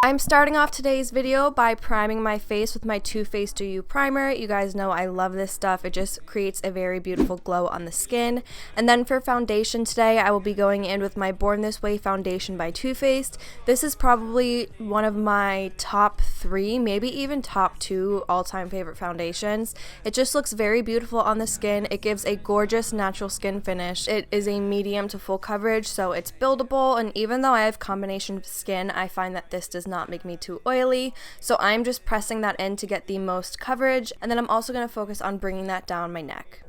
I'm starting off today's video by priming my face with my Too Faced Do You primer. You guys know I love this stuff. It just creates a very beautiful glow on the skin. And then for foundation today, I will be going in with my Born This Way foundation by Too Faced. This is probably one of my top 3, maybe even top 2 all-time favorite foundations. It just looks very beautiful on the skin. It gives a gorgeous natural skin finish. It is a medium to full coverage, so it's buildable, and even though I have combination skin, I find that this does not make me too oily, so I'm just pressing that in to get the most coverage, and then I'm also going to focus on bringing that down my neck.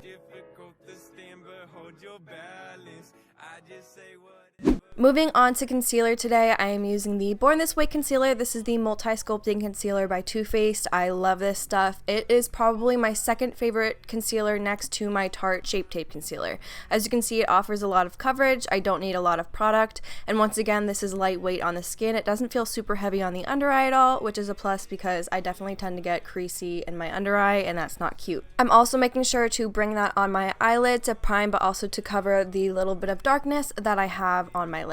Moving on to concealer today, I am using the Born This Way concealer. This is the Multi-Sculpting Concealer by Too Faced. I love this stuff. It is probably my second favorite concealer next to my Tarte Shape Tape Concealer. As you can see, it offers a lot of coverage. I don't need a lot of product. And once again, this is lightweight on the skin. It doesn't feel super heavy on the under eye at all, which is a plus because I definitely tend to get creasy in my under eye, and that's not cute. I'm also making sure to bring that on my eyelid to prime, but also to cover the little bit of darkness that I have on my lid.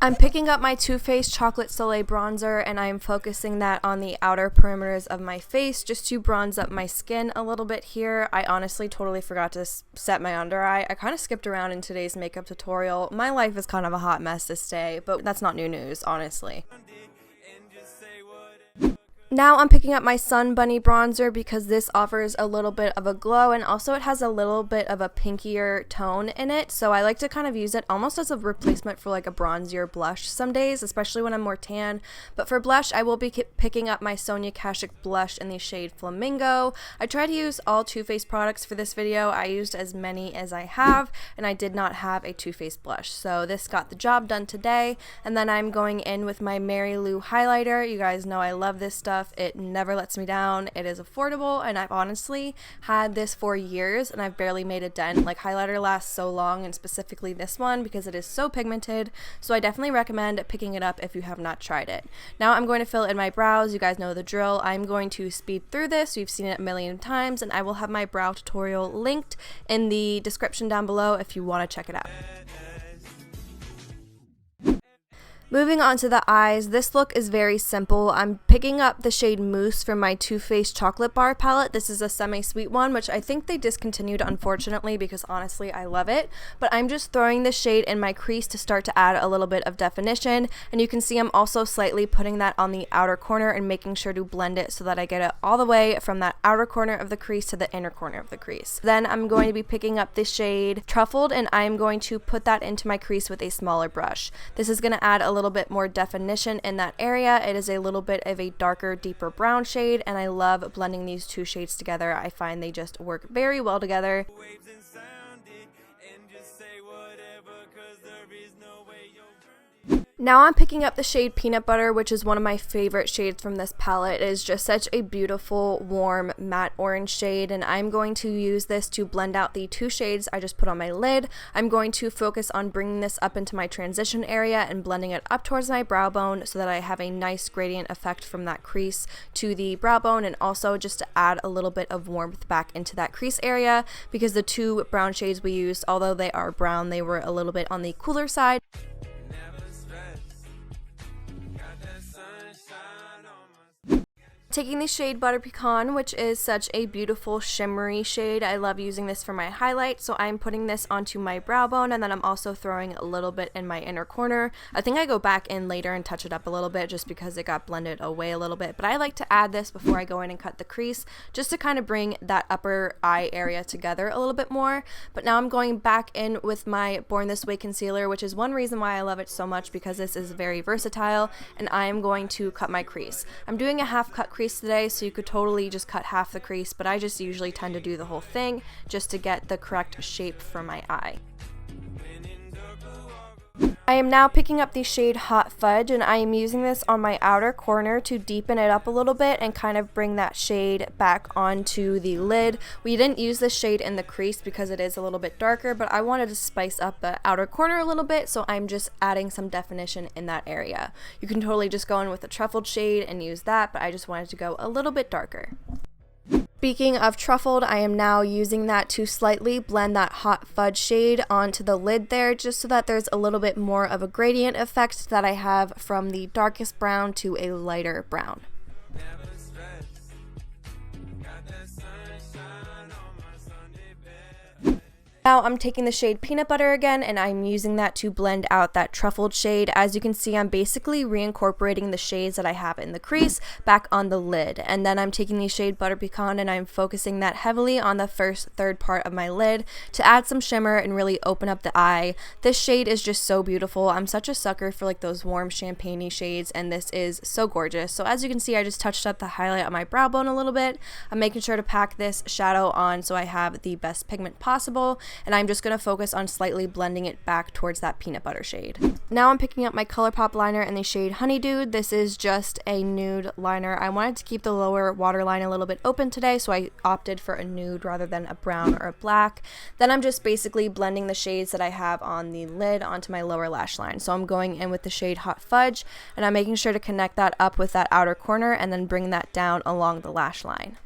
I'm picking up my Too Faced Chocolate Soleil bronzer, and I'm focusing that on the outer perimeters of my face just to bronze up my skin a little bit here. I honestly totally forgot to set my under eye. I kind of skipped around in today's makeup tutorial. My life is kind of a hot mess this day, but that's not new news, honestly. Now I'm picking up my Sun Bunny bronzer because this offers a little bit of a glow, and also it has a little bit of a pinkier tone in it, so I like to kind of use it almost as a replacement for like a bronzier blush some days, especially when I'm more tan. But for blush, I will be picking up my Sonia Kashuk blush in the shade Flamingo. I try to use all Too Faced products for this video. I used as many as I have, and I did not have a Too Faced blush, so this got the job done today. And then I'm going in with my Mary Lou highlighter. You guys know I love this stuff. It never lets me down. It is affordable, and I've honestly had this for years and I've barely made a dent. Like, highlighter lasts so long, and specifically this one because it is so pigmented, so I definitely recommend picking it up if you have not tried it. Now I'm going to fill in my brows. You guys know the drill. I'm going to speed through this. You've seen it a million times, and I will have my brow tutorial linked in the description down below if you want to check it out. Moving on to the eyes, this look is very simple. I'm picking up the shade Mousse from my Too Faced Chocolate Bar palette. This is a semi-sweet one, which I think they discontinued, unfortunately, because honestly I love it. But I'm just throwing this shade in my crease to start to add a little bit of definition, and you can see I'm also slightly putting that on the outer corner and making sure to blend it so that I get it all the way from that outer corner of the crease to the inner corner of the crease. Then I'm going to be picking up the shade Truffled, and I'm going to put that into my crease with a smaller brush. This is going to add a little bit more definition in that area. It is a little bit of a darker, deeper brown shade, and I love blending these two shades together. I find they just work very well together. Now I'm picking up the shade Peanut Butter, which is one of my favorite shades from this palette. It is just such a beautiful, warm, matte orange shade, and I'm going to use this to blend out the two shades I just put on my lid. I'm going to focus on bringing this up into my transition area and blending it up towards my brow bone so that I have a nice gradient effect from that crease to the brow bone, and also just to add a little bit of warmth back into that crease area, because the two brown shades we used, although they are brown, they were a little bit on the cooler side. Taking the shade Butter Pecan, which is such a beautiful shimmery shade. I love using this for my highlight, so I'm putting this onto my brow bone, and then I'm also throwing a little bit in my inner corner. I think I go back in later and touch it up a little bit just because it got blended away a little bit, but I like to add this before I go in and cut the crease just to kind of bring that upper eye area together a little bit more. But now I'm going back in with my Born This Way concealer, which is one reason why I love it so much, because this is very versatile, and I am going to cut my crease. I'm doing a half cut crease today, so you could totally just cut half the crease, but I just usually tend to do the whole thing just to get the correct shape for my eye. I am now picking up the shade Hot Fudge, and I am using this on my outer corner to deepen it up a little bit and kind of bring that shade back onto the lid. We didn't use this shade in the crease because it is a little bit darker, but I wanted to spice up the outer corner a little bit, so I'm just adding some definition in that area. You can totally just go in with a truffled shade and use that, but I just wanted to go a little bit darker. Speaking of truffled, I am now using that to slightly blend that Hot Fudge shade onto the lid there, just so that there's a little bit more of a gradient effect that I have from the darkest brown to a lighter brown. Now I'm taking the shade Peanut Butter again, and I'm using that to blend out that truffled shade. As you can see, I'm basically reincorporating the shades that I have in the crease back on the lid. And then I'm taking the shade Butter Pecan, and I'm focusing that heavily on the third part of my lid to add some shimmer and really open up the eye. This shade is just so beautiful. I'm such a sucker for like those warm champagne-y shades, and this is so gorgeous. So as you can see, I just touched up the highlight on my brow bone a little bit. I'm making sure to pack this shadow on so I have the best pigment possible. And I'm just going to focus on slightly blending it back towards that peanut butter shade. Now I'm picking up my Colourpop liner in the shade Honeydude. This is just a nude liner. I wanted to keep the lower waterline a little bit open today, so I opted for a nude rather than a brown or a black. Then I'm just basically blending the shades that I have on the lid onto my lower lash line. So I'm going in with the shade Hot Fudge, and I'm making sure to connect that up with that outer corner and then bring that down along the lash line.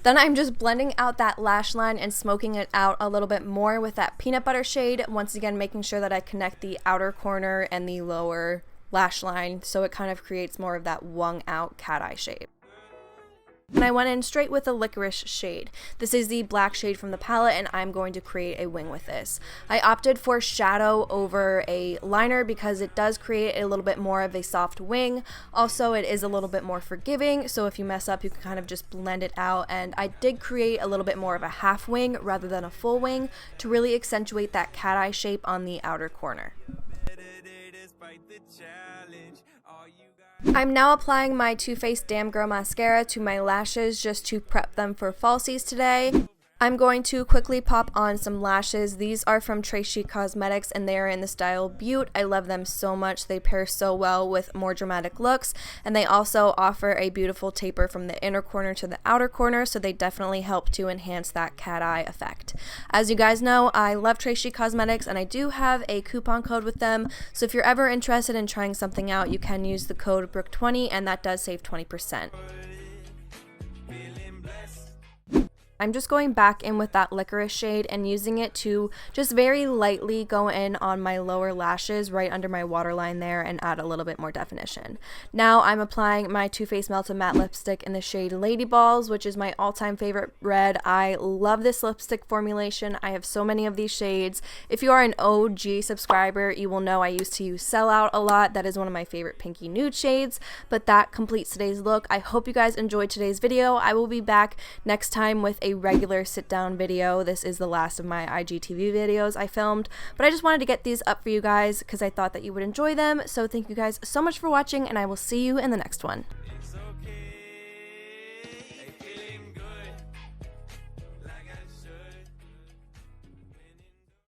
Then I'm just blending out that lash line and smoking it out a little bit more with that peanut butter shade. Once again, making sure that I connect the outer corner and the lower lash line so it kind of creates more of that wung out cat eye shape. And I went in straight with a licorice shade. This is the black shade from the palette, and I'm going to create a wing with this. I opted for shadow over a liner because it does create a little bit more of a soft wing. Also, it is a little bit more forgiving, so if you mess up, you can kind of just blend it out. And I did create a little bit more of a half wing rather than a full wing to really accentuate that cat eye shape on the outer corner. I'm now applying my Too Faced Damn Girl Mascara to my lashes just to prep them for falsies today. I'm going to quickly pop on some lashes. These are from Chic Cosmetics, and they are in the style Beaute. I love them so much. They pair so well with more dramatic looks, and they also offer a beautiful taper from the inner corner to the outer corner, so they definitely help to enhance that cat eye effect. As you guys know, I love Chic Cosmetics, and I do have a coupon code with them, so if you're ever interested in trying something out, you can use the code BROOK20, and that does save 20%. I'm just going back in with that licorice shade and using it to just very lightly go in on my lower lashes right under my waterline there and add a little bit more definition. Now I'm applying my Too Faced Melted Matte Lipstick in the shade Lady Balls, which is my all-time favorite red. I love this lipstick formulation. I have so many of these shades. If you are an OG subscriber, you will know I used to use StansOut a lot. That is one of my favorite pinky nude shades, but that completes today's look. I hope you guys enjoyed today's video. I will be back next time with a regular sit-down video. This is the last of my IGTV videos I filmed, but I just wanted to get these up for you guys because I thought that you would enjoy them. So thank you guys so much for watching, and I will see you in the next one.